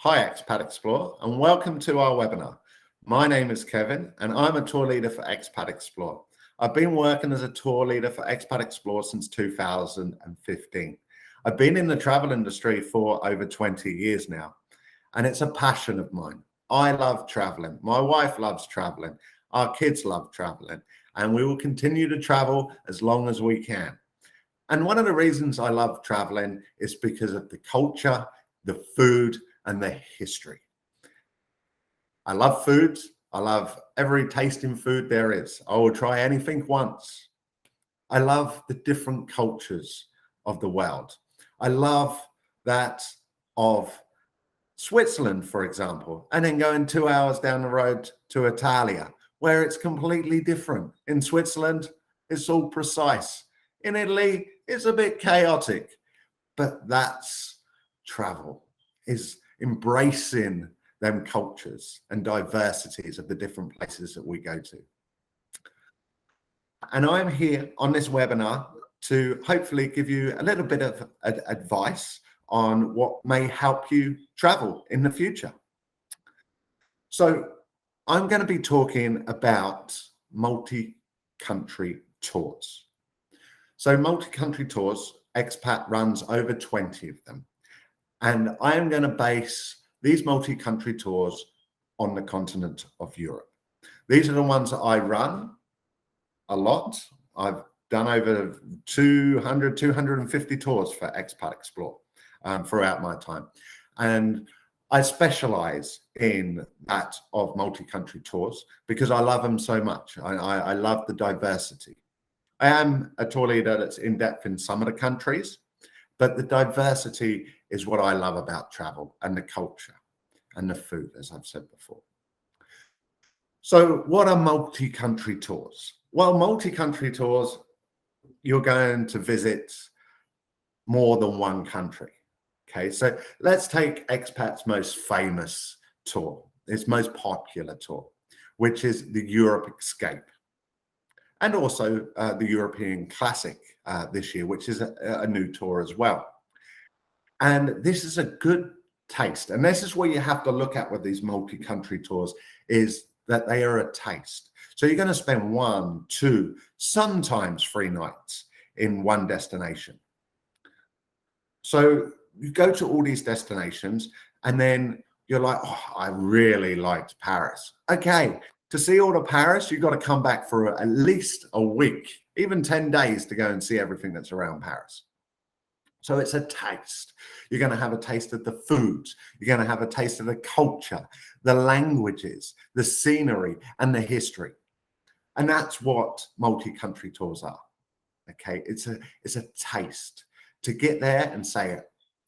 Hi, Expat Explorer, and welcome to our webinar. My name is Kevin, and I'm a tour leader for Expat Explorer. I've been working as a tour leader for Expat Explorer since 2015. I've been in the travel industry for over 20 years now, and it's a passion of mine. I love traveling. My wife loves traveling. Our kids love traveling, and we will continue to travel as long as we can. And one of the reasons I love traveling is because of the culture, the food, and the history. I love foods. I love every tasting food there is. I will try anything once. I love the different cultures of the world. I love that of Switzerland, for example, and then going 2 hours down the road to Italia, where it's completely different. In Switzerland, it's all precise. In Italy, it's a bit chaotic, but that's travel, is embracing them cultures and diversities of the different places that we go to. And I'm here on this webinar to hopefully give you a little bit of advice on what may help you travel in the future. So I'm going to be talking about multi-country tours. So multi-country tours, Expat runs over 20 of them. And I am going to base these multi-country tours on the continent of Europe. These are the ones that I run a lot. I've done over 200, 250 tours for Expat Explore throughout my time. And I specialize in that of multi-country tours because I love them so much. I love the diversity. I am a tour leader that's in depth in some of the countries, but the diversity is what I love about travel, and the culture and the food, as I've said before. So what are multi-country tours? Well, multi-country tours, you're going to visit more than one country. Okay, so let's take Expat's most famous tour, its most popular tour, which is the Europe Escape. And also the European Classic this year, which is a new tour as well. And this is a good taste. And this is what you have to look at with these multi-country tours, is that they are a taste. So you're going to spend 1, 2, sometimes 3 nights in one destination. So you go to all these destinations and then you're like, oh, I really liked Paris. Okay, to see all of Paris, you've got to come back for at least a week, even 10 days to go and see everything that's around Paris. So it's a taste. You're going to have a taste of the foods. You're going to have a taste of the culture, the languages, the scenery, and the history. And that's what multi-country tours are. Okay, it's a taste to get there and say,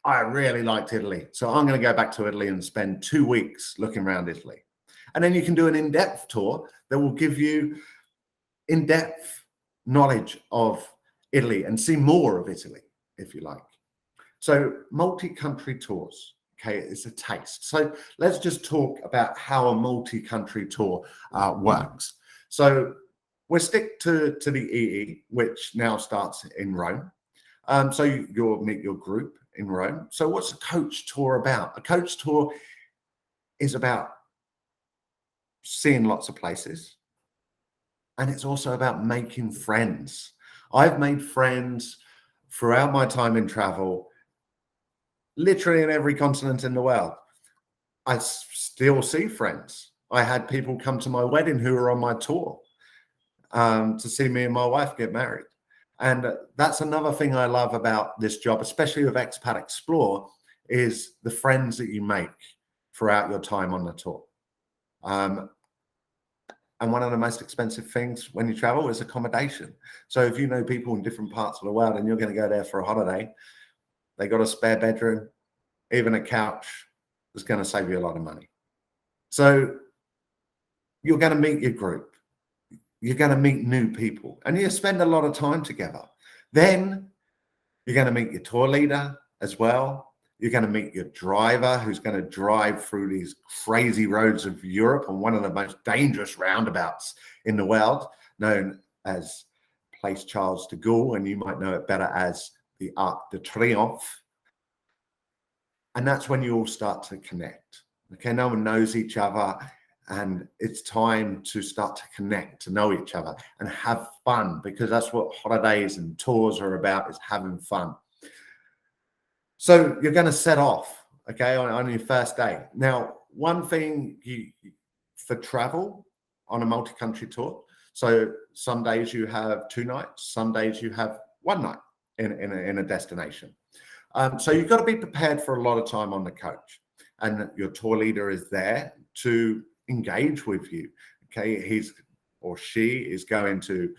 I really liked Italy, so I'm going to go back to Italy and spend 2 weeks looking around Italy. And then you can do an in-depth tour that will give you in-depth knowledge of Italy and see more of Italy, if you like. So multi-country tours, okay, it's a taste. So let's just talk about how a multi-country tour works. So we'll stick to the EE, which now starts in Rome. So you'll meet your group in Rome. So what's a coach tour about? A coach tour is about seeing lots of places, and it's also about making friends. I've made friends throughout my time in travel, literally in every continent in the world. I still see friends. I had people come to my wedding who were on my tour to see me and my wife get married. And that's another thing I love about this job, especially with Expat Explore, is the friends that you make throughout your time on the tour. And one of the most expensive things when you travel is accommodation. So if you know people in different parts of the world and you're going to go there for a holiday, they got a spare bedroom, even a couch, is going to save you a lot of money. So you're going to meet your group. You're going to meet new people, and you spend a lot of time together. Then you're going to meet your tour leader as well. You're going to meet your driver, who's going to drive through these crazy roads of Europe on one of the most dangerous roundabouts in the world, known as Place Charles de Gaulle, and you might know it better as the Arc de Triomphe. And that's when you all start to connect. Okay, no one knows each other, and it's time to start to connect, to know each other and have fun, because that's what holidays and tours are about, is having fun. So you're going to set off, okay, on your first day. Now, one thing for travel on a multi-country tour, so some days you have 2 nights, some days you have 1 night in a destination. So you've got to be prepared for a lot of time on the coach, and your tour leader is there to engage with you. Okay, he's or she is going to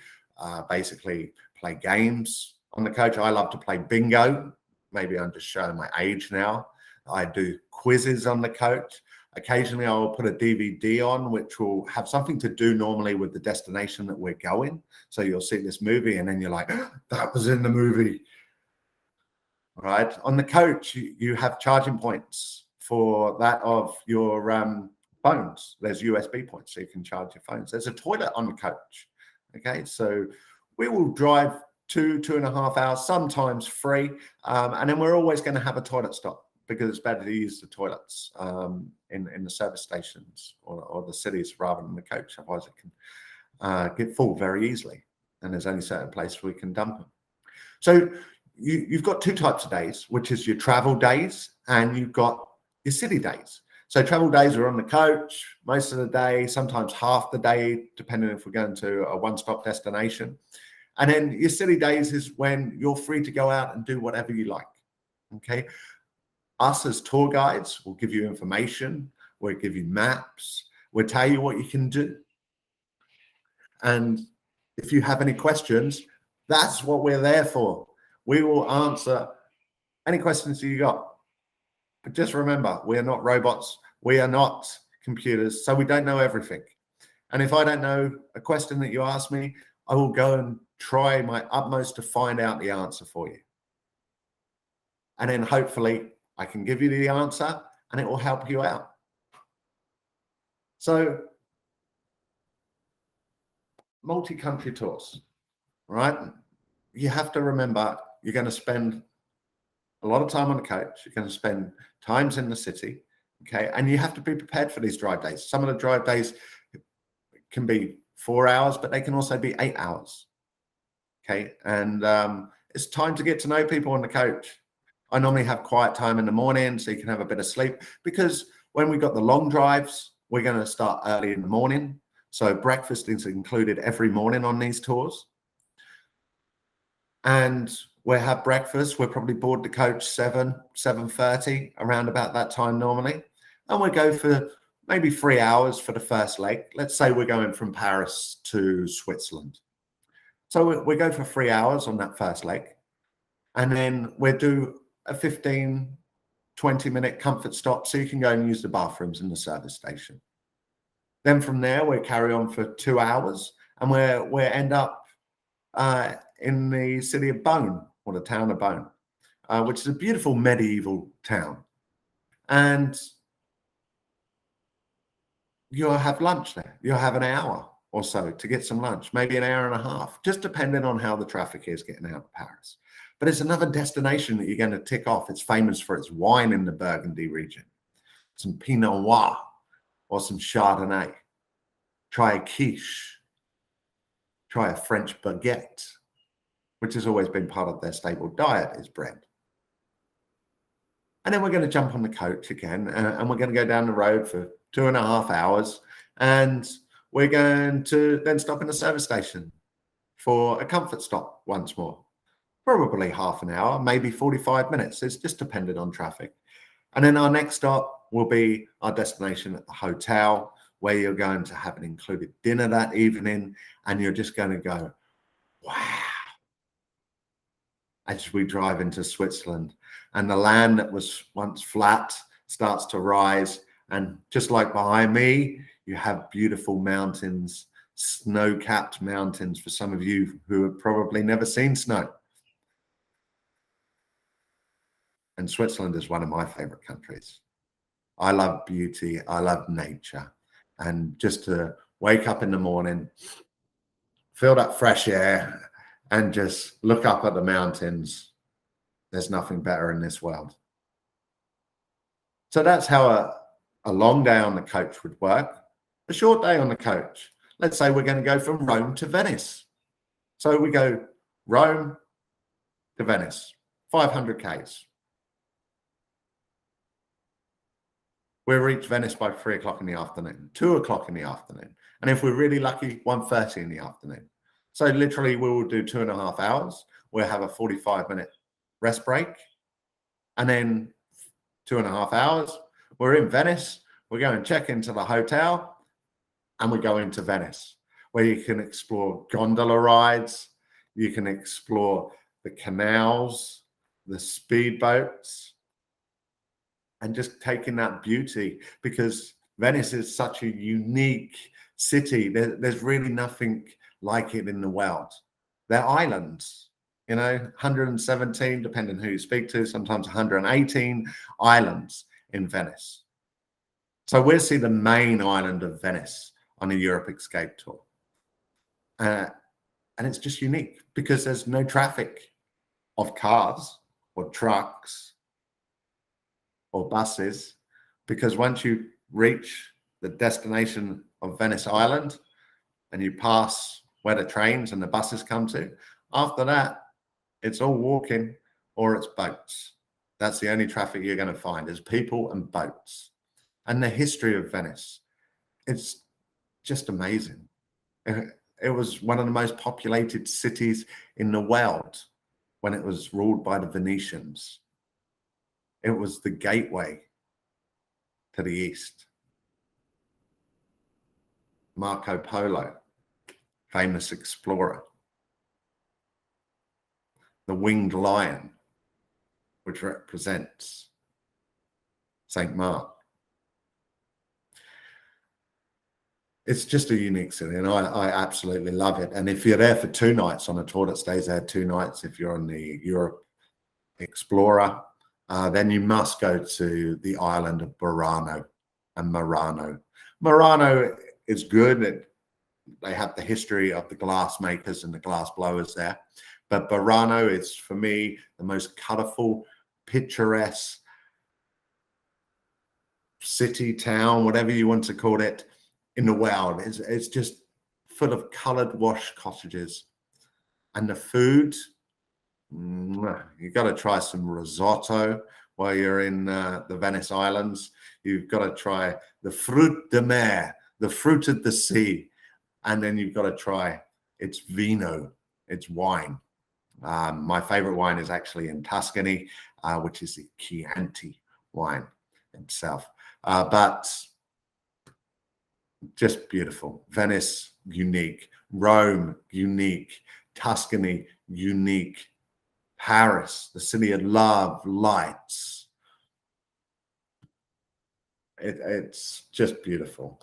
basically play games on the coach. I love to play bingo. Maybe I'm just showing my age now. I do quizzes on the coach. Occasionally, I will put a DVD on, which will have something to do normally with the destination that we're going. So you'll see this movie, and then you're like, oh, that was in the movie. All right. On the coach, you have charging points for that of your phones. There's USB points, so you can charge your phones. There's a toilet on the coach. Okay. So we will drive 2.5 hours, sometimes free. And then we're always going to have a toilet stop, because it's better to use the toilets in the service stations or the cities rather than the coach. Otherwise, it can get full very easily. And there's only certain places we can dump them. So you've got 2 types of days, which is your travel days and you've got your city days. So travel days are on the coach most of the day, sometimes half the day, depending if we're going to a one-stop destination. And then your city days is when you're free to go out and do whatever you like. Okay. Us as tour guides will give you information, we'll give you maps, we'll tell you what you can do. And if you have any questions, that's what we're there for. We will answer any questions you got. But just remember, we are not robots. We are not computers. So we don't know everything. And if I don't know a question that you ask me, I will go and try my utmost to find out the answer for you. And then hopefully I can give you the answer and it will help you out. So multi-country tours, right? You have to remember you're going to spend a lot of time on the coach. You're going to spend times in the city, okay? And you have to be prepared for these drive days. Some of the drive days can be 4 hours, but they can also be 8 hours, okay? And it's time to get to know people on the coach. I normally have quiet time in the morning so you can have a bit of sleep, because when we got the long drives, we're going to start early in the morning. So breakfast is included every morning on these tours. And we'll have breakfast. We'll probably board the coach 7:30, around about that time normally. And we'll go for maybe 3 hours for the first leg. Let's say we're going from Paris to Switzerland. So we go for 3 hours on that first leg. And then we'll do a 15, 20-minute comfort stop so you can go and use the bathrooms in the service station. Then from there, we'll carry on for 2 hours and we'll end up in the city of Beaune, or the town of Beaune, which is a beautiful medieval town. And you'll have lunch there. You'll have an hour or so to get some lunch, maybe an hour and a half, just depending on how the traffic is getting out of Paris. But it's another destination that you're going to tick off. It's famous for its wine in the Burgundy region, some Pinot Noir or some Chardonnay. Try a quiche. Try a French baguette, which has always been part of their staple diet, is bread. And then we're going to jump on the coach again, and we're going to go down the road for 2.5 hours. And we're going to then stop in the service station for a comfort stop once more. Probably half an hour, maybe 45 minutes. It's just dependent on traffic. And then our next stop will be our destination at the hotel, where you're going to have an included dinner that evening. And you're just going to go, wow, as we drive into Switzerland. And the land that was once flat starts to rise. And just like behind me, you have beautiful mountains, snow-capped mountains for some of you who have probably never seen snow. And Switzerland is one of my favorite countries. I love beauty. I love nature. And just to wake up in the morning, feel that fresh air, and just look up at the mountains. There's nothing better in this world. So that's how a long day on the coach would work. A short day on the coach. Let's say we're going to go from Rome to Venice. So we go Rome to Venice, 500 Ks. We'll reach Venice by 3 o'clock in the afternoon, 2 o'clock in the afternoon. And if we're really lucky, 1:30 in the afternoon. So literally we will do 2.5 hours. We'll have a 45-minute rest break. And then 2.5 hours, we're in Venice. We go and check into the hotel and we go into Venice, where you can explore gondola rides. You can explore the canals, the speedboats, and just taking that beauty, because Venice is such a unique city. There's really nothing like it in the world. They're islands, 117, depending who you speak to, sometimes 118 islands in Venice. So we'll see the main island of Venice on a Europe Escape tour. And it's just unique because there's no traffic of cars or trucks or buses, because once you reach the destination of Venice Island and you pass where the trains and the buses come to, after that, it's all walking or it's boats. That's the only traffic you're going to find, is people and boats. And the history of Venice, it's just amazing. It was one of the most populated cities in the world when it was ruled by the Venetians. It was the gateway to the East. Marco Polo, famous explorer. The winged lion, which represents St. Mark. It's just a unique city, and I absolutely love it. And if you're there for 2 nights on a tour that stays there 2 nights, if you're on the Europe Explorer, then you must go to the island of Burano and Murano. Murano is good. They have the history of the glass makers and the glass blowers there. But Burano is, for me, the most colorful, picturesque city, town, whatever you want to call it, in the world. It's just full of colored wash cottages. And the food, you've got to try some risotto while you're in the Venice Islands. You've got to try the fruit de mer, the fruit of the sea. And then you've got to try its vino, its wine. My favorite wine is actually in Tuscany, which is the Chianti wine itself. But just beautiful. Venice, unique. Rome, unique. Tuscany, unique. Paris, the city of love, lights. It's just beautiful.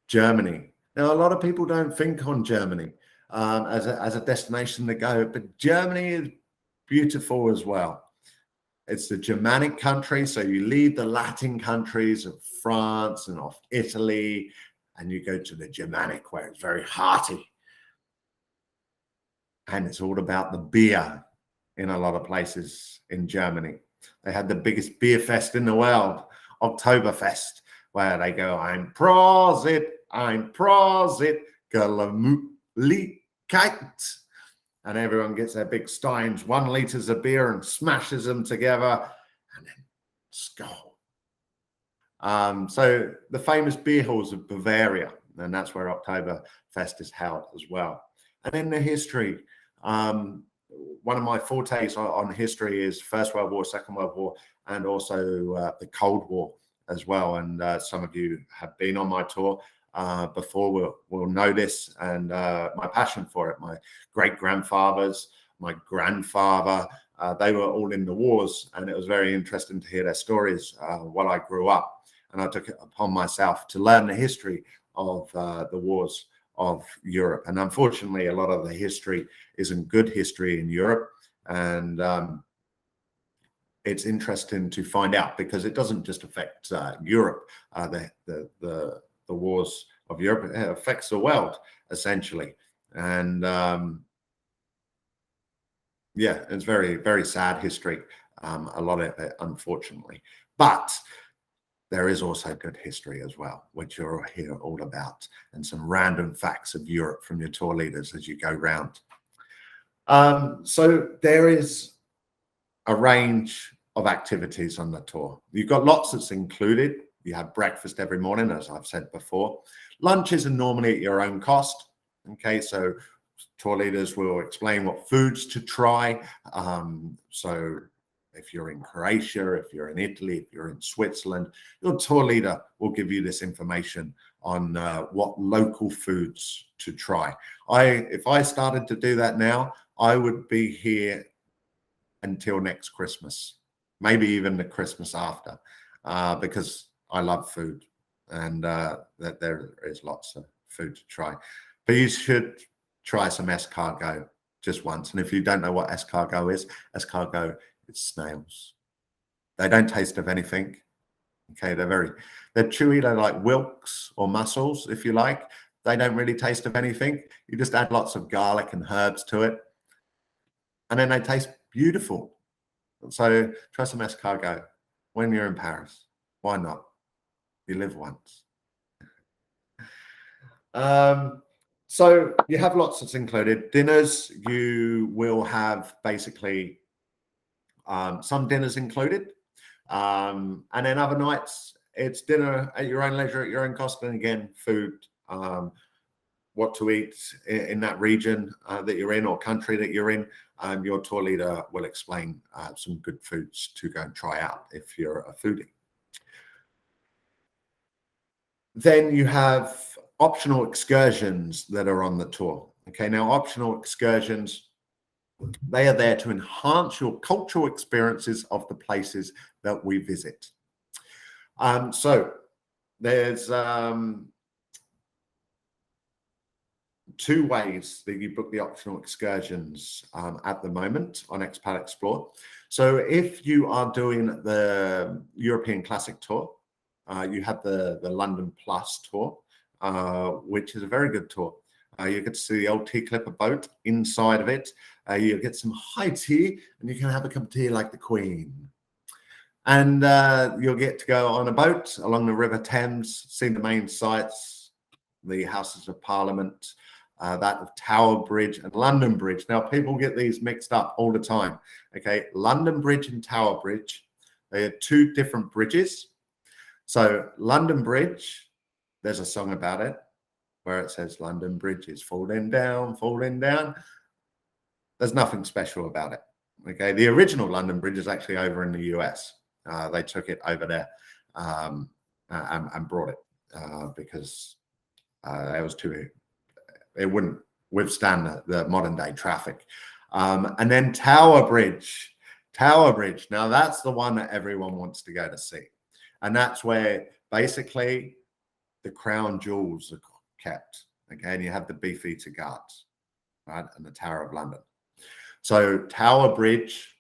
Germany. Now, a lot of people don't think on Germany as a destination to go, but Germany is beautiful as well. It's the Germanic country, so you leave the Latin countries of France and of Italy, and you go to the Germanic, where it's very hearty. And it's all about the beer in a lot of places in Germany. They had the biggest beer fest in the world, Oktoberfest, where they go, I'm Prosit, Gelamütlichkeit. And everyone gets their big steins, 1 liters of beer, and smashes them together, and then skull. So the famous beer halls of Bavaria, and that's where Oktoberfest is held as well. And in the history, one of my fortes on history is First World War, Second World War, and also the Cold War as well. And some of you have been on my tour before will know this, and my passion for it. My great-grandfathers, my grandfather, they were all in the wars, and it was very interesting to hear their stories while I grew up. And I took it upon myself to learn the history of the wars of Europe. And unfortunately, a lot of the history isn't good history in Europe. And it's interesting to find out, because it doesn't just affect Europe, the wars of Europe. It affects the world, essentially. And yeah, it's very, very sad history a lot of it, unfortunately. But there is also good history as well, which you'll hear all about, and some random facts of Europe from your tour leaders as you go round. So there is a range of activities on the tour. You've got lots that's included. You have breakfast every morning, as I've said before. Lunches are normally at your own cost. Okay, so tour leaders will explain what foods to try. So if you're in Croatia, if you're in Italy, if you're in Switzerland, your tour leader will give you this information on what local foods to try. If I started to do that now, I would be here until next Christmas, maybe even the Christmas after, because I love food, and that there is lots of food to try. But you should try some escargot just once. And if you don't know what escargot is snails. They don't taste of anything. Okay, they're chewy. They're like wilks or mussels, if you like. They don't really taste of anything. You just add lots of garlic and herbs to it, and then they taste beautiful. So try some escargot when you're in Paris. Why not? You live once. So you have lots that's included. Dinners, you will have basically some dinners included. And then other nights, it's dinner at your own leisure, at your own cost. And again, food, what to eat in that region that you're in or country that you're in. Your tour leader will explain some good foods to go and try out if you're a foodie. Then you have optional excursions that are on the tour. Okay, now optional excursions, they are there to enhance your cultural experiences of the places that we visit. So there's two ways that you book the optional excursions at the moment on Expat Explore. So if you are doing the European Classic Tour, you have the London Plus Tour, which is a very good tour. You get to see the old tea clipper boat inside of it. You get some high tea, and you can have a cup of tea like the Queen. And you'll get to go on a boat along the River Thames, see the main sites, the Houses of Parliament, that of Tower Bridge and London Bridge. Now, people get these mixed up all the time. Okay, London Bridge and Tower Bridge, they are two different bridges. So London Bridge, there's a song about it where it says London Bridge is falling down, falling down. There's nothing special about it. Okay, the original London Bridge is actually over in the US. They took it over there and brought it because it wouldn't withstand the modern day traffic. And then Tower Bridge. Now that's the one that everyone wants to go to see. And that's where basically the crown jewels are kept. Okay, and you have the Beefeater Guards, right, and the Tower of London. So Tower Bridge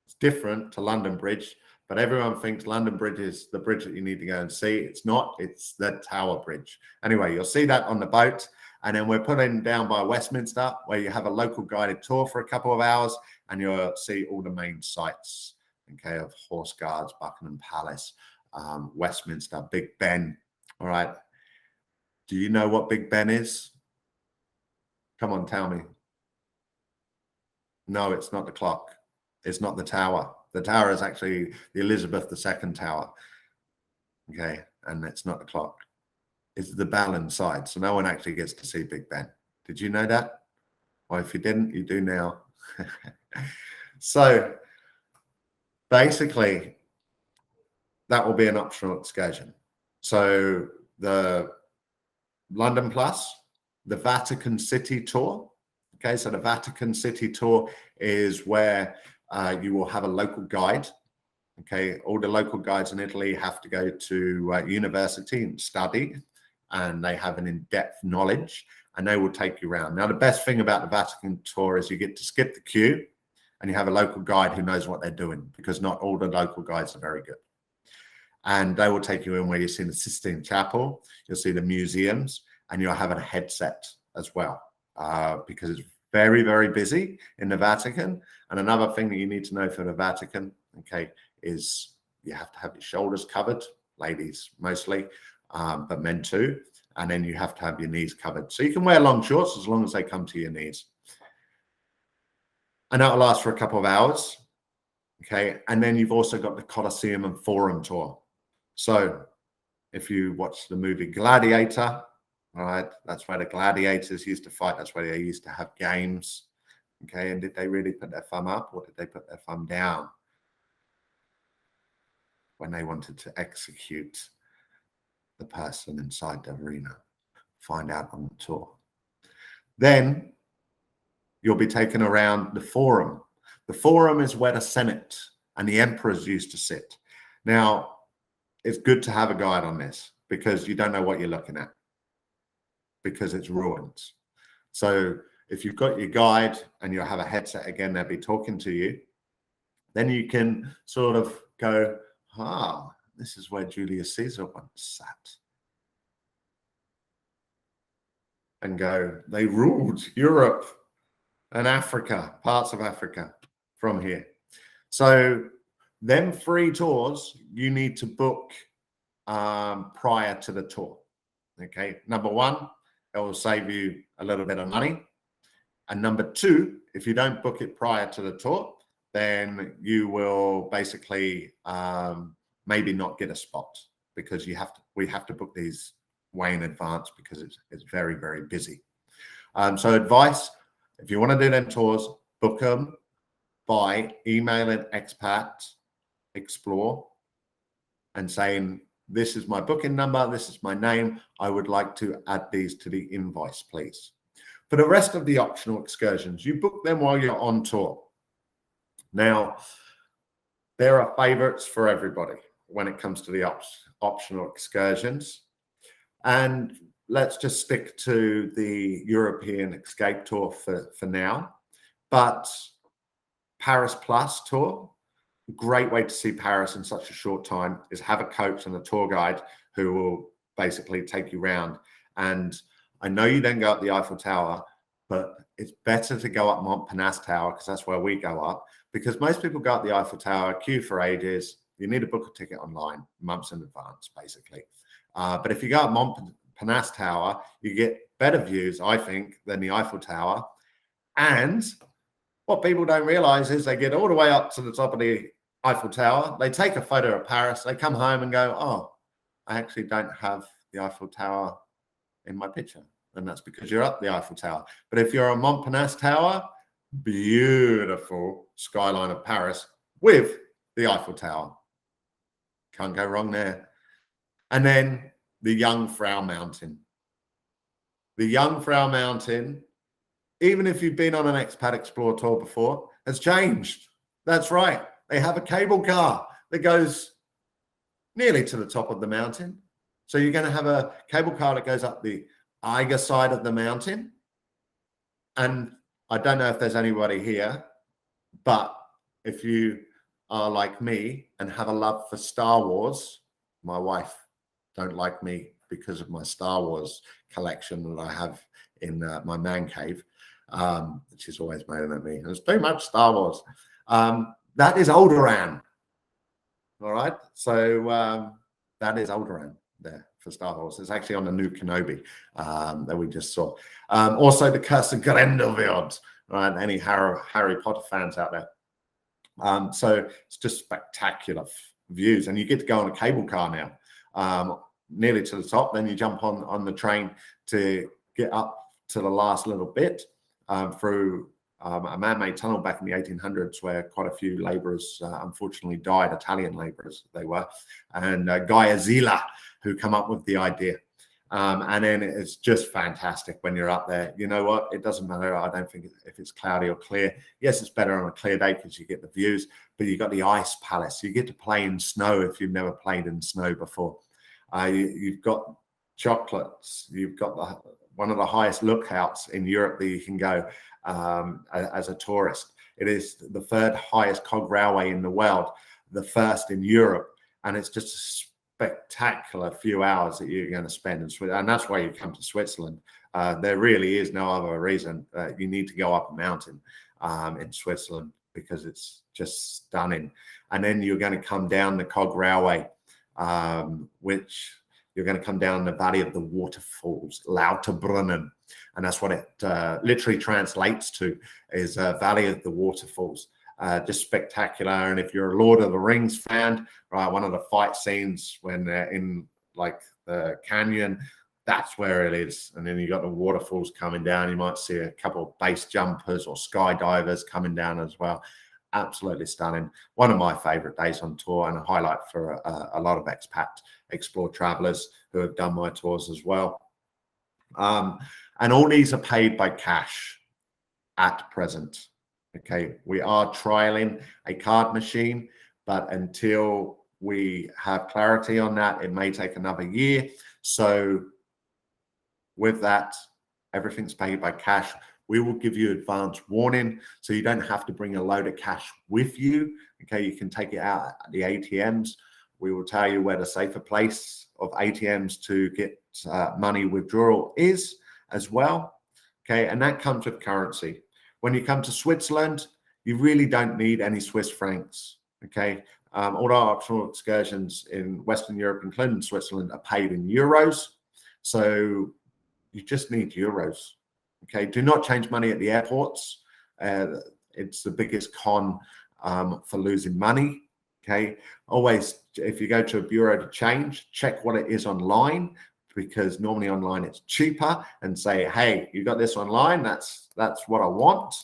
is different to London Bridge, but everyone thinks London Bridge is the bridge that you need to go and see. It's not, it's the Tower Bridge. Anyway, you'll see that on the boat. And then we're putting down by Westminster, where you have a local guided tour for a couple of hours, and you'll see all the main sites, okay, of Horse Guards, Buckingham Palace, Westminster, Big Ben. All right. Do you know what Big Ben is? Come on, tell me. No, it's not the clock. It's not the tower. The tower is actually the Elizabeth II Tower. Okay, and it's not the clock. It's the bell inside. So no one actually gets to see Big Ben. Did you know that? Well, if you didn't, you do now. So basically, that will be an optional excursion. So the London Plus, the Vatican City tour. Okay, so the Vatican City tour is where you will have a local guide. Okay, all the local guides in Italy have to go to university and study, and they have an in-depth knowledge, and they will take you around. Now, the best thing about the Vatican tour is you get to skip the queue, and you have a local guide who knows what they're doing, because not all the local guides are very good. And they will take you in where you see the Sistine Chapel, you'll see the museums, and you'll have a headset as well, because it's very, very busy in the Vatican. And another thing that you need to know for the Vatican, okay, is you have to have your shoulders covered, ladies mostly, but men too. And then you have to have your knees covered. So you can wear long shorts as long as they come to your knees. And that'll last for a couple of hours. Okay. And then you've also got the Colosseum and Forum tour. So if you watch the movie Gladiator, all right, that's where the gladiators used to fight. That's where they used to have games. Okay. And did they really put their thumb up, or did they put their thumb down when they wanted to execute the person inside the arena? Find out on the tour. Then you'll be taken around the Forum. The Forum is where the Senate and the emperors used to sit. Now, it's good to have a guide on this because you don't know what you're looking at, because it's ruins. So if you've got your guide and you'll have a headset again, they'll be talking to you, then you can sort of go, this is where Julius Caesar once sat. And go, they ruled Europe and Africa, parts of Africa from here. So them 3 tours, you need to book prior to the tour. Okay, number 1, it will save you a little bit of money. And number 2, if you don't book it prior to the tour, then you will basically maybe not get a spot, because we have to book these way in advance because it's very, very busy. So advice, if you want to do them tours, book them by emailing Expat Explore and saying, this is my booking number, this is my name, I would like to add these to the invoice, please. For the rest of the optional excursions, you book them while you're on tour. Now, there are favorites for everybody when it comes to the optional excursions. And let's just stick to the European Escape Tour for now. But Paris Plus Tour, a great way to see Paris in such a short time is have a coach and a tour guide who will basically take you around. And I know you then go up the Eiffel Tower, but it's better to go up Montparnasse Tower, because that's where we go up, because most people go up the Eiffel Tower, queue for ages. You need to book a ticket online months in advance, basically. But if you go up Montparnasse Tower, you get better views, I think, than the Eiffel Tower. And what people don't realize is they get all the way up to the top of the Eiffel Tower, they take a photo of Paris, they come home and go, oh, I actually don't have the Eiffel Tower in my picture. And that's because you're up the Eiffel Tower. But if you're on Montparnasse Tower, beautiful skyline of Paris with the Eiffel Tower. Can't go wrong there. And then the Jungfrau Mountain. The Jungfrau Mountain, even if you've been on an Expat Explore tour before, has changed. That's right. They have a cable car that goes nearly to the top of the mountain. So you're going to have a cable car that goes up the Eiger side of the mountain. And I don't know if there's anybody here, but if you are like me and have a love for Star Wars, my wife don't like me because of my Star Wars collection that I have in my man cave. She's always moaning at me. There's too much Star Wars. That is Alderaan. All right. So that is Alderaan there for Star Wars. It's actually on the new Kenobi that we just saw. Also, the Curse of Grindelwald. Right. Any Harry Potter fans out there? So it's just spectacular views, and you get to go on a cable car now, nearly to the top. Then you jump on the train to get up to the last little bit through a man-made tunnel back in the 1800s, where quite a few labourers unfortunately died, Italian labourers they were, and Guy Azila, who come up with the idea. And then it's just fantastic when you're up there. You know what? It doesn't matter. I don't think if it's cloudy or clear. Yes, it's better on a clear day because you get the views, but you got the ice palace. You get to play in snow if you've never played in snow before. You've got chocolates. You've got one of the highest lookouts in Europe that you can go as a tourist. It is the 3rd highest cog railway in the world, the 1st in Europe, and it's just a spectacular few hours that you're going to spend in Switzerland, and that's why you come to Switzerland. There really is no other reason. You need to go up a mountain in Switzerland. because it's just stunning. And then you're going to come down the Cog Railway, which you're going to come down the Valley of the Waterfalls, Lauterbrunnen. And that's what it literally translates to, is Valley of the Waterfalls. Just spectacular. And if you're a Lord of the Rings fan, right, one of the fight scenes when they're in like the canyon, that's where it is. And then you got the waterfalls coming down. You might see a couple of base jumpers or skydivers coming down as well. Absolutely stunning. One of my favorite days on tour, and a highlight for a lot of expat explore travelers who have done my tours as well. And all these are paid by cash at present. Okay, we are trialing a card machine, but until we have clarity on that, it may take another year. So with that, everything's paid by cash. We will give you advance warning, so you don't have to bring a load of cash with you. Okay, you can take it out at the ATMs. We will tell you where the safer place of ATMs to get money withdrawal is as well. Okay, and that comes with currency. When you come to Switzerland, you really don't need any Swiss francs. Okay, all our optional excursions in Western Europe, including Switzerland, are paid in euros. So you just need euros. Okay, do not change money at the airports. It's the biggest con for losing money. Okay, always, if you go to a bureau to change, check what it is online, because normally online it's cheaper, and say, hey, you got this online, that's what I want.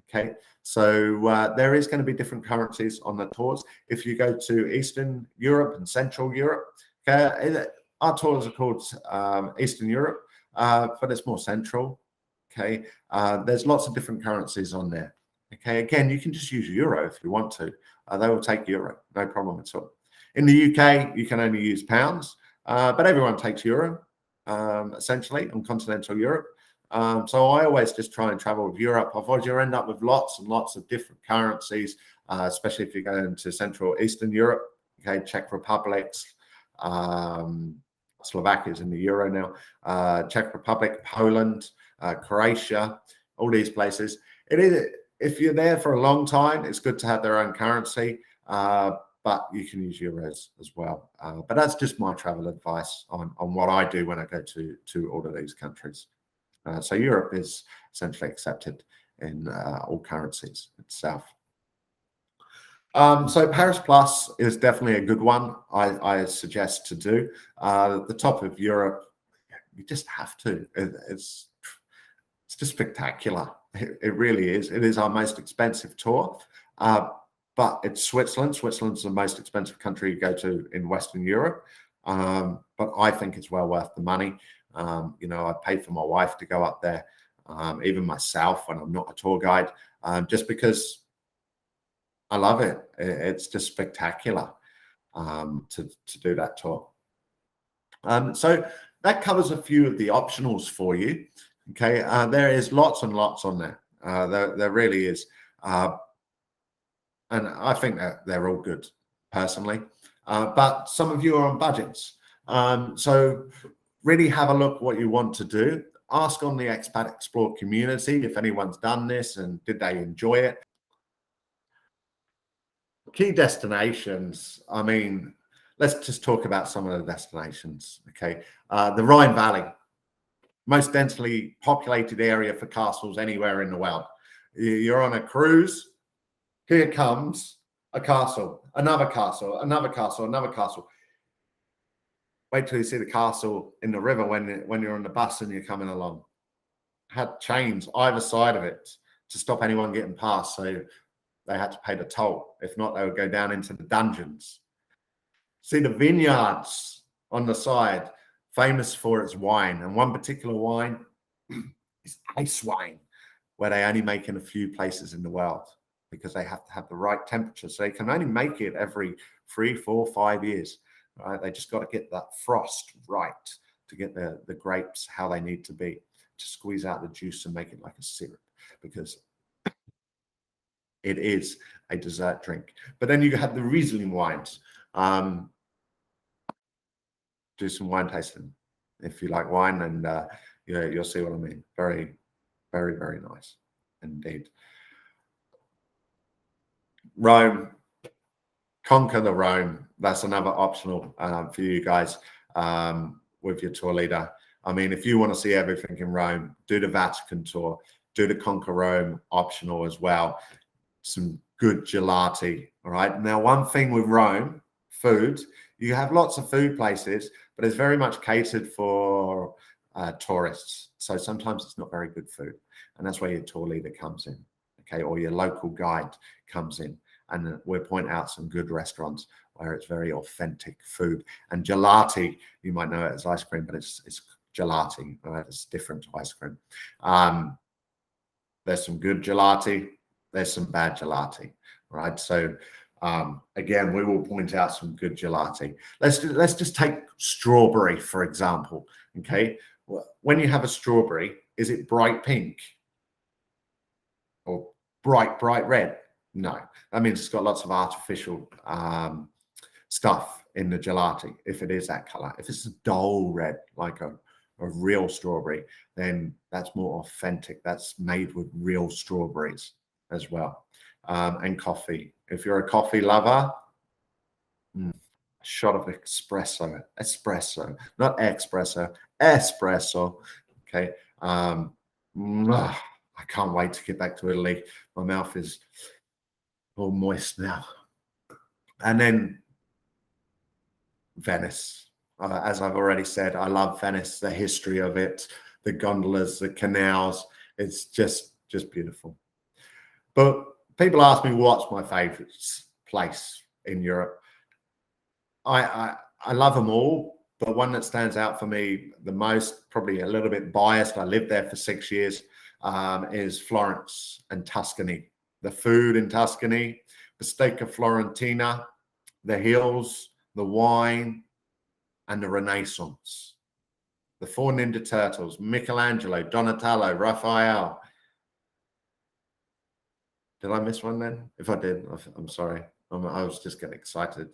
Okay, so there is going to be different currencies on the tours. If you go to Eastern Europe and Central Europe, okay, our tours are called Eastern Europe, but it's more central. Okay, there's lots of different currencies on there. Okay, again, you can just use euro if you want to. They will take euro, no problem at all. In the UK, you can only use pounds, but everyone takes euro, essentially, in continental Europe. So I always just try and travel with Europe. Otherwise, you end up with lots and lots of different currencies, especially if you go into Central Eastern Europe. Okay, Czech Republic, Slovakia is in the euro now. Czech Republic, Poland, Croatia, all these places. It is, if you're there for a long time, it's good to have their own currency, but you can use euros as well. But that's just my travel advice on what I do when I go to all of these countries. So Europe is essentially accepted in all currencies itself. So Paris Plus is definitely a good one. I suggest to do. The top of Europe, you just have to. It's just spectacular. It really is. It is our most expensive tour, but it's Switzerland. Switzerland's the most expensive country you go to in Western Europe, but I think it's well worth the money. You know, I paid for my wife to go up there, even myself when I'm not a tour guide, just because I love it. It's just spectacular to do that tour. So that covers a few of the optionals for you. Okay, there is lots and lots on there. There really is, and I think that they're all good personally. But some of you are on budgets, so really have a look what you want to do. Ask on the Expat Explore community if anyone's done this and did they enjoy it. Key destinations. I mean, let's just talk about some of the destinations. Okay, the Rhine Valley, most densely populated area for castles anywhere in the world. You're on a cruise. Here comes a castle, another castle, another castle, another castle. Wait till you see the castle in the river when you're on the bus and you're coming along. Had chains either side of it to stop anyone getting past, so they had to pay the toll. If not, they would go down into the dungeons. See the vineyards on the side, famous for its wine, and one particular wine is ice wine, where they only make in a few places in the world because they have to have the right temperature. So they can only make it every 3, 4, 5 years. Right? They just got to get that frost right to get the grapes how they need to be, to squeeze out the juice and make it like a syrup, because it is a dessert drink. But then you have the Riesling wines. Do some wine tasting if you like wine, and you'll see what I mean. Very, very, very nice indeed. Rome, conquer the Rome. That's another optional for you guys with your tour leader. I mean, if you want to see everything in Rome, do the Vatican tour, do the Conquer Rome optional as well. Some good gelati. All right. Now, one thing with Rome, food, you have lots of food places, but it's very much catered for tourists. So sometimes it's not very good food. And that's where your tour leader comes in. Okay. Or your local guide comes in. And we'll point out some good restaurants where it's very authentic food. And gelati, you might know it as ice cream, but it's gelati. Right? It's different to ice cream. There's some good gelati. There's some bad gelati. Right. So again, we will point out some good gelati. Let's just take strawberry, for example. Okay. When you have a strawberry, is it bright pink or bright red? No, that means it's got lots of artificial stuff in the gelati, if it is that color. If it's a dull red, like a real strawberry, then that's more authentic. That's made with real strawberries as well. And coffee. If you're a coffee lover, a shot of espresso, not espresso, espresso. Okay. I can't wait to get back to Italy. My mouth is all moist now. And then Venice. As I've already said, I love Venice, the history of it, the gondolas, the canals. It's just beautiful. But people ask me what's my favorite place in Europe. I love them all, but one that stands out for me the most, probably a little bit biased, I lived there for 6 years, is Florence and Tuscany. The food in Tuscany, Bistecca Florentina, the hills, the wine, and the Renaissance. The Four Ninja Turtles, Michelangelo, Donatello, Raphael. Did I miss one then? If I did, I'm sorry. I was just getting excited.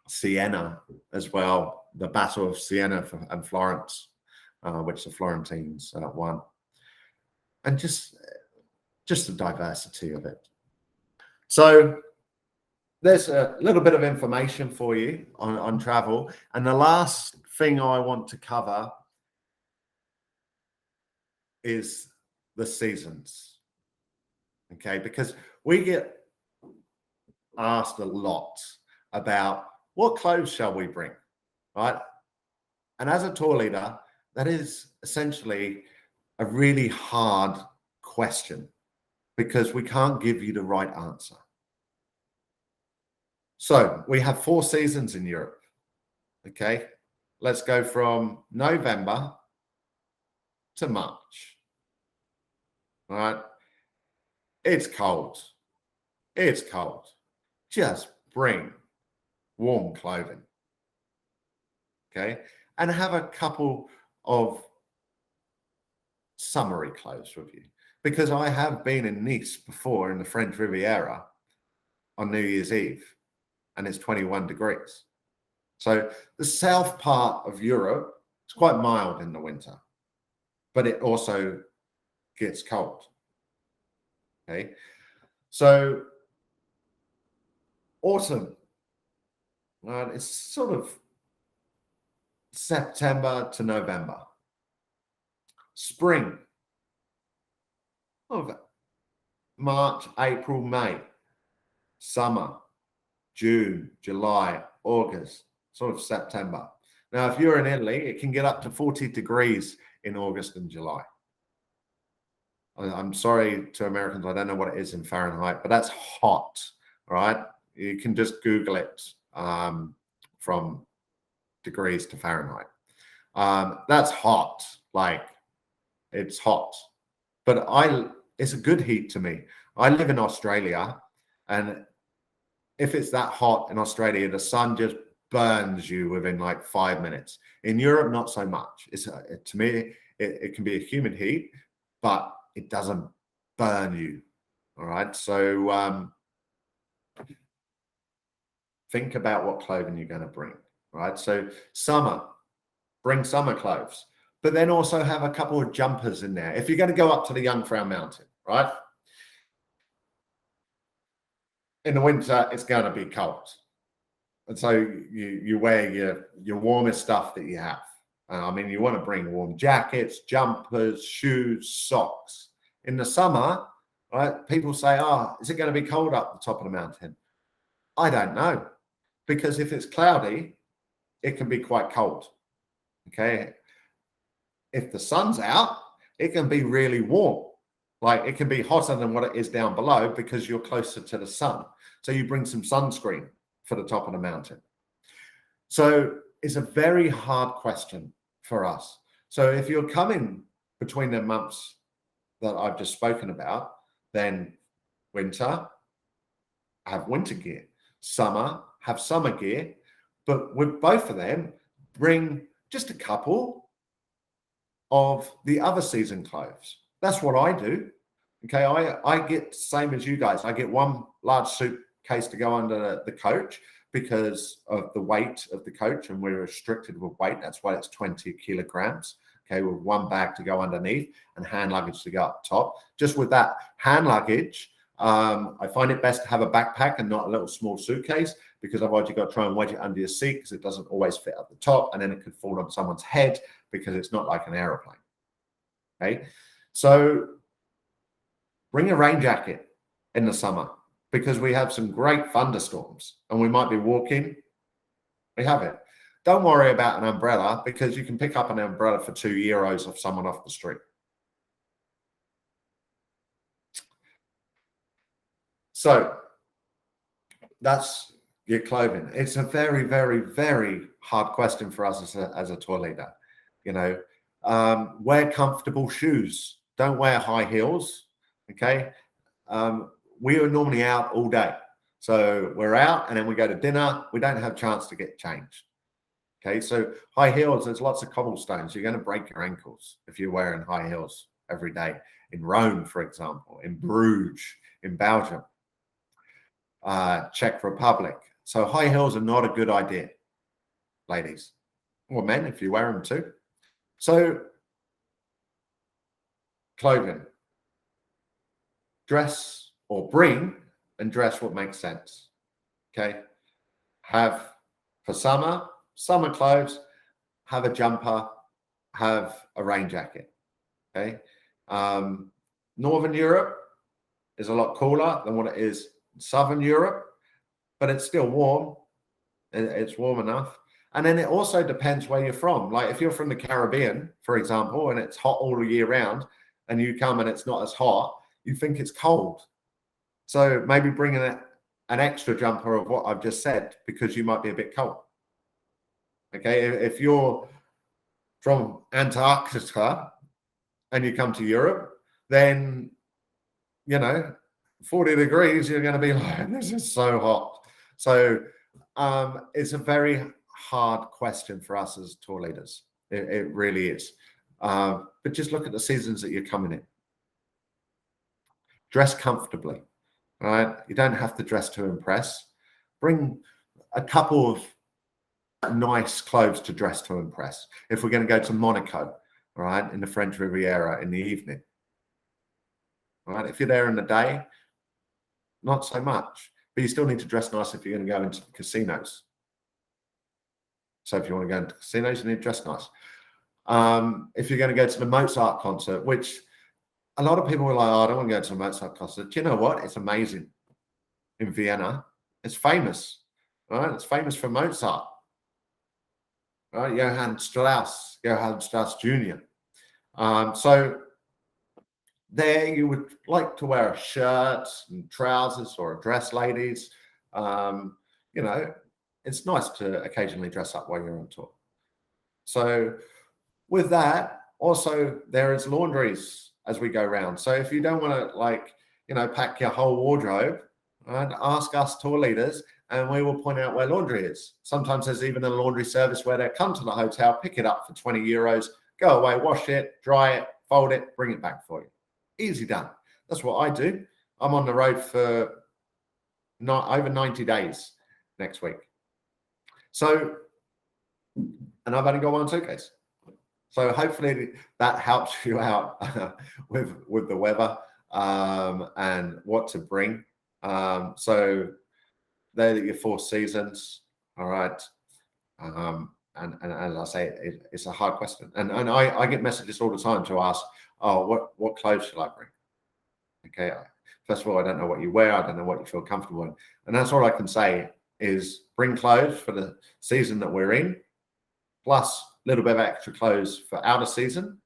Siena as well, the Battle of Siena and Florence, which the Florentines won. And just the diversity of it. So there's a little bit of information for you on travel. And the last thing I want to cover is the seasons. Okay, because we get asked a lot about what clothes shall we bring, right? And as a tour leader, that is essentially a really hard question because we can't give you the right answer. So we have 4 seasons in Europe. Okay, let's go from November to March. All right, it's cold. It's cold. Just bring warm clothing. Okay, and have a couple of summery clothes with you because I have been in Nice before in the French Riviera on New Year's Eve. And it's 21 degrees. So the south part of Europe is quite mild in the winter, but it also gets cold. Okay. So autumn, it's sort of September to November. Spring, March, April, May. Summer, June, July, August, sort of September. Now, if you're in Italy, it can get up to 40 degrees in August and July. I'm sorry to Americans, I don't know what it is in Fahrenheit, but that's hot, all right? You can just Google it from degrees to Fahrenheit. That's hot, like it's hot. But it's a good heat to me. I live in Australia, and if it's that hot in Australia, the sun just burns you within like 5 minutes. In Europe, not so much. To me, it can be a humid heat, but it doesn't burn you. All right. So think about what clothing you're going to bring. All right. So summer, bring summer clothes, but then also have a couple of jumpers in there. If you're going to go up to the Jungfrau Mountain, right? In the winter, it's going to be cold. And so you wear your warmest stuff that you have. I mean, you want to bring warm jackets, jumpers, shoes, socks. In the summer, right, people say, oh, is it going to be cold up the top of the mountain? I don't know. Because if it's cloudy, it can be quite cold. Okay. If the sun's out, it can be really warm. Like it can be hotter than what it is down below because you're closer to the sun. So you bring some sunscreen for the top of the mountain. So it's a very hard question for us. So if you're coming between the months that I've just spoken about, then winter, have winter gear. Summer, have summer gear. But with both of them, bring just a couple of the other season clothes. That's what I do. Okay, I get same as you guys. I get one large suitcase to go under the coach because of the weight of the coach, and we're restricted with weight. That's why it's 20 kilograms. Okay, with one bag to go underneath and hand luggage to go up top. Just with that hand luggage, I find it best to have a backpack and not a little small suitcase, because otherwise you've got to try and wedge it under your seat because it doesn't always fit at the top, and then it could fall on someone's head because it's not like an aeroplane. Okay, so bring a rain jacket in the summer because we have some great thunderstorms and we might be walking. We have it. Don't worry about an umbrella because you can pick up an umbrella for €2 off someone off the street. So that's your clothing. It's a very, very, very hard question for us as a tour leader. You know, wear comfortable shoes. Don't wear high heels. Okay. We are normally out all day. So we're out and then we go to dinner. We don't have a chance to get changed. Okay. So high heels, there's lots of cobblestones. You're going to break your ankles if you're wearing high heels every day. In Rome, for example, in Bruges, in Belgium, Czech Republic. So high heels are not a good idea, ladies, or men if you wear them too. So clothing, dress or bring and dress what makes sense. Okay. Have for summer clothes, have a jumper, have a rain jacket. Okay. Northern Europe is a lot cooler than what it is in Southern Europe, but it's still warm. It's warm enough. And then it also depends where you're from. Like if you're from the Caribbean, for example, and it's hot all year round, and you come and it's not as hot, you think it's cold. So maybe bring in an extra jumper of what I've just said because you might be a bit cold. Okay, if you're from Antarctica and you come to Europe, then, you know, 40 degrees, you're going to be like, this is so hot. So it's a very hard question for us as tour leaders. It really is. But just look at the seasons that you're coming in. Dress comfortably, right? You don't have to dress to impress. Bring a couple of nice clothes to dress to impress. If we're going to go to Monaco, right, in the French Riviera in the evening, right? If you're there in the day, not so much, but you still need to dress nice if you're going to go into the casinos. So if you want to go into casinos, you need to dress nice. If you're going to go to the Mozart concert, which a lot of people are like, oh, I don't want to go to a Mozart concert. Do you know what? It's amazing in Vienna. It's famous, right? It's famous for Mozart, right? Johann Strauss Jr. So there you would like to wear a shirt and trousers or a dress, ladies. You know, it's nice to occasionally dress up while you're on tour. So with that, also there is laundries as we go around. So if you don't want to, like, you know, pack your whole wardrobe, and ask us tour leaders and we will point out where laundry is. Sometimes there's even a laundry service where they come to the hotel, pick it up for €20, go away, wash it, dry it, fold it, bring it back for you. Easy done. That's what I do. I'm on the road for over 90 days next week. So, and I've only got one suitcase. So hopefully that helps you out with the weather and what to bring. So they're your 4 seasons. All right. And as I say, it's a hard question. And I get messages all the time to ask, oh, what clothes shall I bring? Okay. First of all, I don't know what you wear. I don't know what you feel comfortable in. And that's all I can say is bring clothes for the season that we're in, plus a little bit of extra clothes for out of season,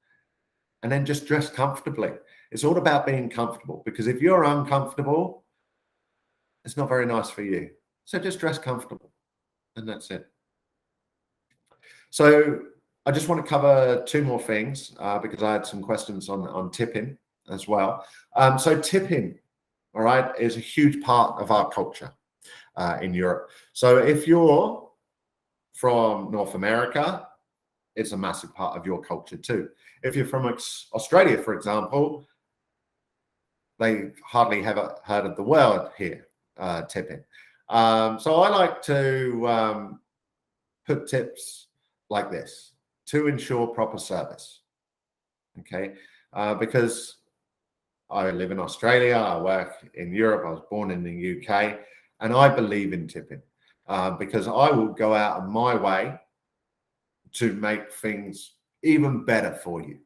and then just dress comfortably. It's all about being comfortable, because if you're uncomfortable, it's not very nice for you. So just dress comfortable, and that's it. So I just want to cover 2 more things because I had some questions on tipping as well. So tipping, all right, is a huge part of our culture in Europe. So if you're from North America, it's a massive part of your culture too. If you're from Australia, for example, they hardly have heard of the word here, tipping. So I like to put tips like this to ensure proper service. Okay, because I live in Australia, I work in Europe, I was born in the UK, and I believe in tipping because I will go out of my way to make things even better for you,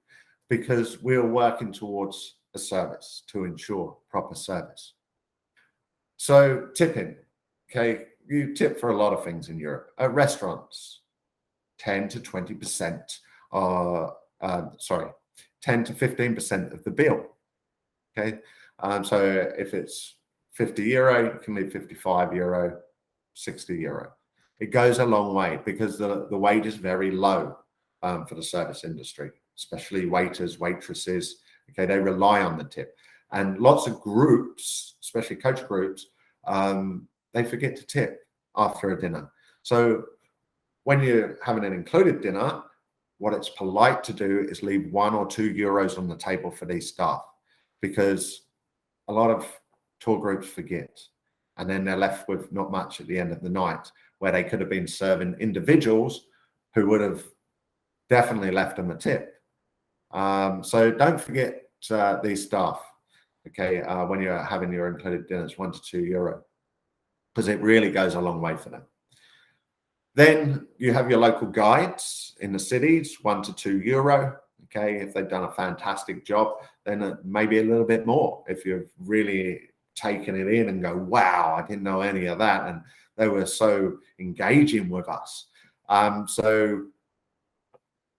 because we're working towards a service to ensure proper service. So tipping, okay, you tip for a lot of things in Europe. At restaurants, 10 to 20% are, 10 to 15% of the bill. Okay. So if it's €50, you can leave €55, €60. It goes a long way because the wage is very low for the service industry, especially waiters, waitresses. Okay. They rely on the tip. And lots of groups, especially coach groups, they forget to tip after a dinner. So when you're having an included dinner, what it's polite to do is leave €1 or €2 on the table for these staff, because a lot of tour groups forget, and then they're left with not much at the end of the night, where they could have been serving individuals who would have definitely left them a tip. So don't forget these staff, okay, when you're having your included dinners, €1 to €2, because it really goes a long way for them. Then you have your local guides in the cities, €1 to €2. Okay, if they've done a fantastic job, then maybe a little bit more. If you've really taken it in and go, wow, I didn't know any of that, and they were so engaging with us. So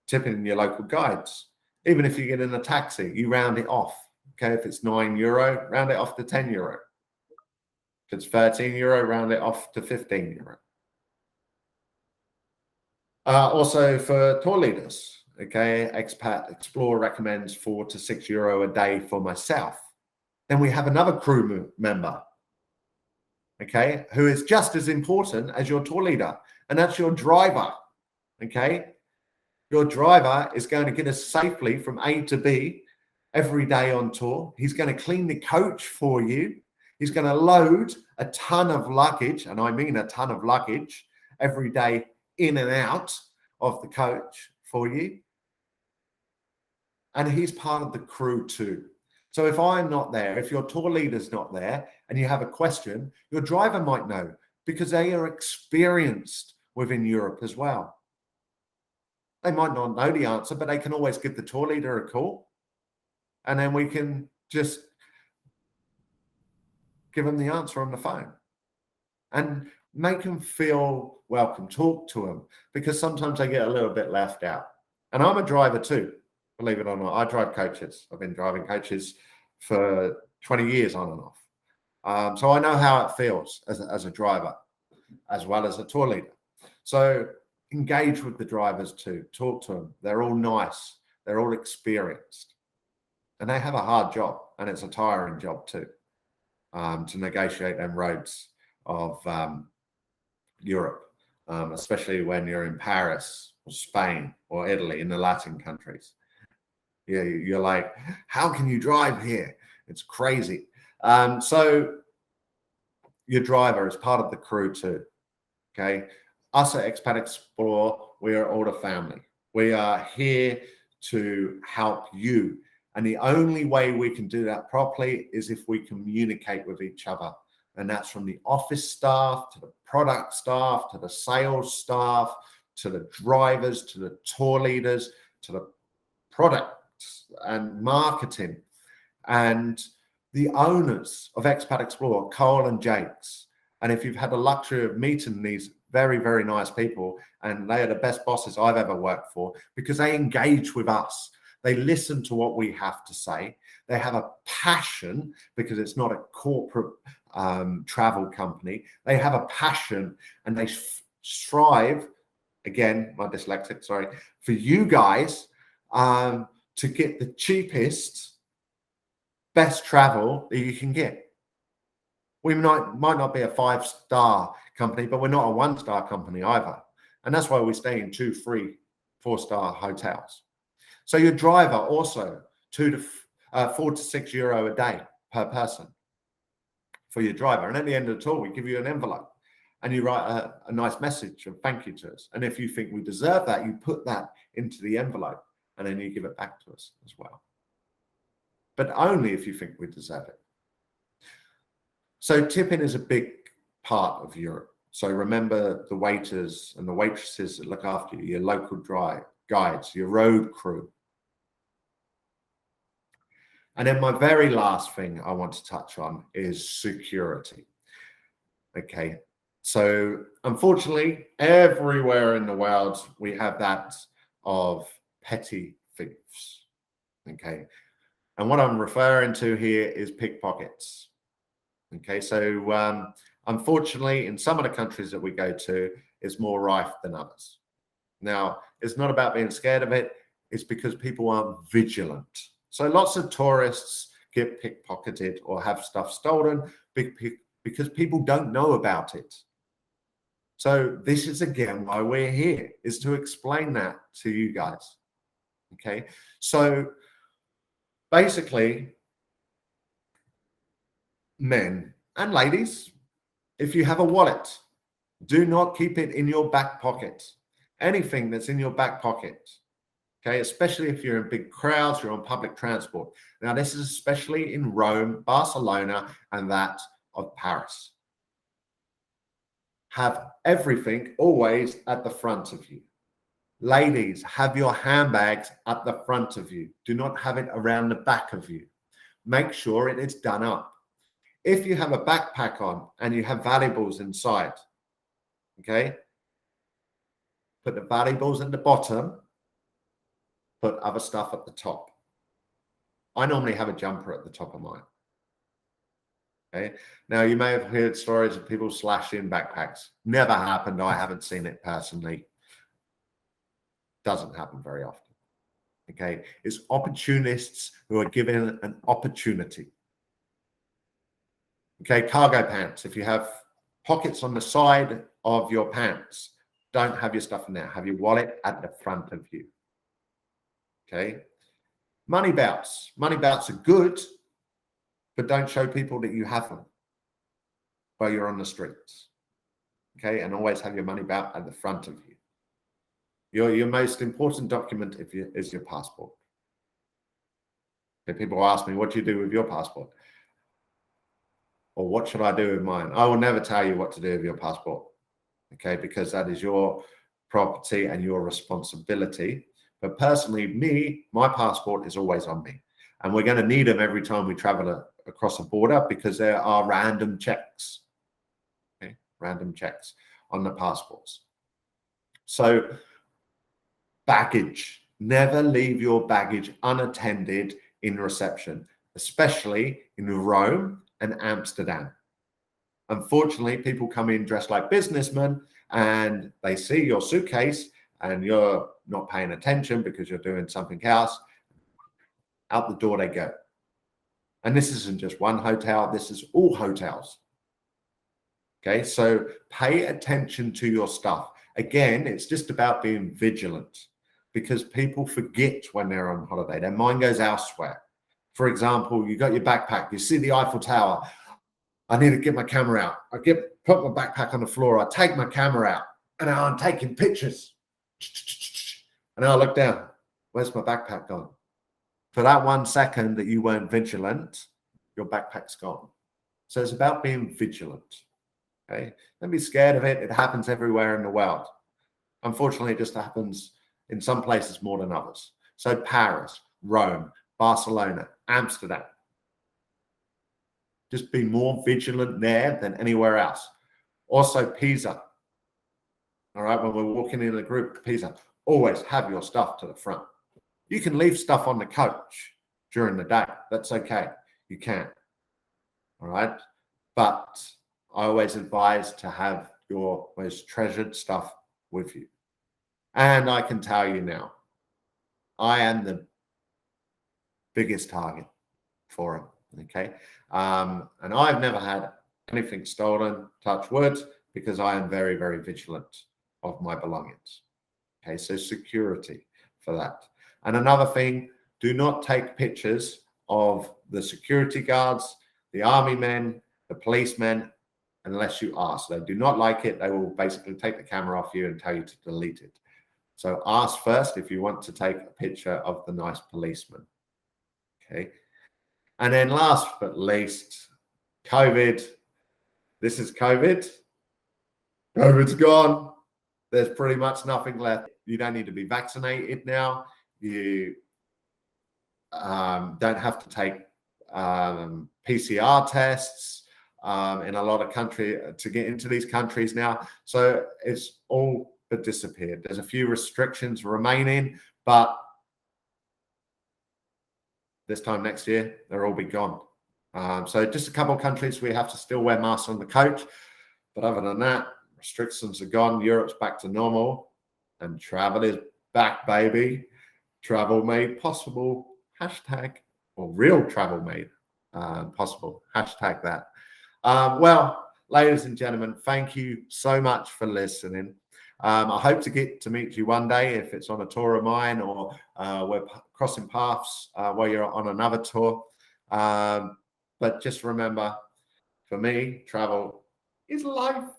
tipping your local guides. Even if you get in a taxi, you round it off. Okay, if it's €9, round it off to €10. If it's €13, round it off to €15. Also for tour leaders, okay, Expat Explorer recommends €4 to €6 a day for myself. Then we have another crew member, okay, who is just as important as your tour leader, and that's your driver, okay? Your driver is going to get us safely from A to B every day on tour. He's going to clean the coach for you. He's going to load a ton of luggage, and I mean a ton of luggage, every day in and out of the coach for you. And he's part of the crew too. So if I'm not there, if your tour leader's not there and you have a question, your driver might know, because they are experienced within Europe as well. They might not know the answer, but they can always give the tour leader a call, and then we can just give them the answer on the phone and make them feel welcome. Talk to them, because sometimes they get a little bit left out. And I'm a driver too, believe it or not. I drive coaches. I've been driving coaches for 20 years on and off. So I know how it feels as a driver, as well as a tour leader. So engage with the drivers too. Talk to them. They're all nice. They're all experienced. And they have a hard job, and it's a tiring job too, to negotiate them roads of Europe, especially when you're in Paris or Spain or Italy, in the Latin countries. Yeah, you're like, how can you drive here? It's crazy. So your driver is part of the crew too. Okay, us at Expat Explore, we are all a family. We are here to help you, and the only way we can do that properly is if we communicate with each other And that's from the office staff to the product staff to the sales staff to the drivers to the tour leaders to the products and marketing and the owners of Expat Explore, Cole and Jakes. And if you've had the luxury of meeting these very, very nice people, and they are the best bosses I've ever worked for because they engage with us. They listen to what we have to say. They have a passion because it's not a corporate travel company. They have a passion and they strive, again, my dyslexic, sorry, for you guys to get the cheapest, best travel that you can get. We might not be a 5-star company, but we're not a 1-star company either. And that's why we stay in 2, 3, 4-star hotels. So your driver also 4 to 6 euro a day per person for your driver. And at the end of the tour, we give you an envelope and you write a nice message of thank you to us. And if you think we deserve that, you put that into the envelope and then you give it back to us as well. But only if you think we deserve it. So tipping is a big part of Europe. So remember the waiters and the waitresses that look after you, your local guides, your road crew. And then my very last thing I want to touch on is security. Okay, so unfortunately, everywhere in the world, we have that of petty thieves. Okay, and what I'm referring to here is pickpockets. Okay, so unfortunately, in some of the countries that we go to, it's more rife than others. Now, it's not about being scared of it. It's because people aren't vigilant. So lots of tourists get pickpocketed or have stuff stolen because people don't know about it. So this is, again, why we're here, is to explain that to you guys. Okay, so basically, men and ladies, if you have a wallet, do not keep it in your back pocket. Anything that's in your back pocket, okay, especially if you're in big crowds, you're on public transport. Now, this is especially in Rome, Barcelona, and that of Paris. Have everything always at the front of you. Ladies, have your handbags at the front of you. Do not have it around the back of you. Make sure it is done up. If you have a backpack on and you have valuables inside, okay, put the valuables at the bottom, put other stuff at the top. I normally have a jumper at the top of mine. Okay. Now, you may have heard stories of people slashing backpacks. Never happened. I haven't seen it personally. Doesn't happen very often. Okay. It's opportunists who are given an opportunity. Okay. Cargo pants. If you have pockets on the side of your pants, don't have your stuff in there. Have your wallet at the front of you. Okay. Money belts. Money belts are good, but don't show people that you have them while you're on the streets. Okay. And always have your money belt at the front of you. Your most important document is your passport. Okay, people ask me, what do you do with your passport? Or what should I do with mine? I will never tell you what to do with your passport. Okay, because that is your property and your responsibility. But personally, my passport is always on me. And we're going to need them every time we travel across a border because there are random checks. Okay, random checks on the passports. So, baggage. Never leave your baggage unattended in reception, especially in Rome and Amsterdam. Unfortunately, people come in dressed like businessmen and they see your suitcase and you're not paying attention because you're doing something else. Out the door they go. And this isn't just one hotel, this is all hotels. Okay, so pay attention to your stuff. Again, it's just about being vigilant because people forget when they're on holiday. Their mind goes elsewhere. For example, you got your backpack, you see the Eiffel Tower. I need to get my camera out. Put my backpack on the floor. I take my camera out and I'm taking pictures. And then I look down. Where's my backpack gone? For that 1 second that you weren't vigilant, your backpack's gone. So it's about being vigilant. Okay, don't be scared of it. It happens everywhere in the world. Unfortunately, it just happens in some places more than others. So Paris, Rome, Barcelona, Amsterdam. Just be more vigilant there than anywhere else. Also Pisa. All right, when we're walking in a group, Pisa, always have your stuff to the front. You can leave stuff on the coach during the day. That's okay. You can. All right. But I always advise to have your most treasured stuff with you. And I can tell you now, I am the biggest target for them. Okay. And I've never had anything stolen, touch wood, because I am very, very vigilant of my belongings. Okay. So security for that. And another thing, do not take pictures of the security guards, the army men, the policemen, unless you ask. They do not like it. They will basically take the camera off you and tell you to delete it. So ask first if you want to take a picture of the nice policeman. Okay. And then last but least, COVID. This is COVID. COVID's gone. There's pretty much nothing left. You don't need to be vaccinated now. You don't have to take PCR tests in a lot of countries to get into these countries now. So it's all but disappeared. There's a few restrictions remaining, but this time next year, they'll all be gone. So just a couple of countries we have to still wear masks on the coach. But other than that, restrictions are gone. Europe's back to normal. And travel is back, baby. Travel made possible. Hashtag, or real travel made possible. Hashtag that. Well, ladies and gentlemen, thank you so much for listening. I hope to get to meet you one day if it's on a tour of mine or we're crossing paths while you're on another tour. But just remember, for me, travel is life.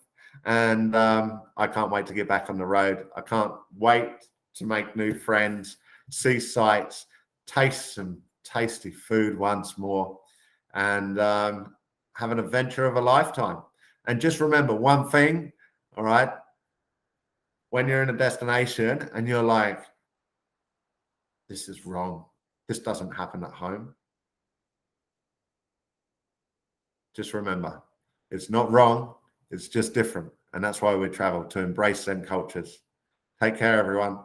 And I can't wait to get back on the road. I can't wait to make new friends, see sights, taste some tasty food once more, and have an adventure of a lifetime. And just remember one thing, all right? When you're in a destination and you're like, this is wrong, this doesn't happen at home. Just remember, it's not wrong, it's just different. And that's why we travel, to embrace them cultures. Take care, everyone.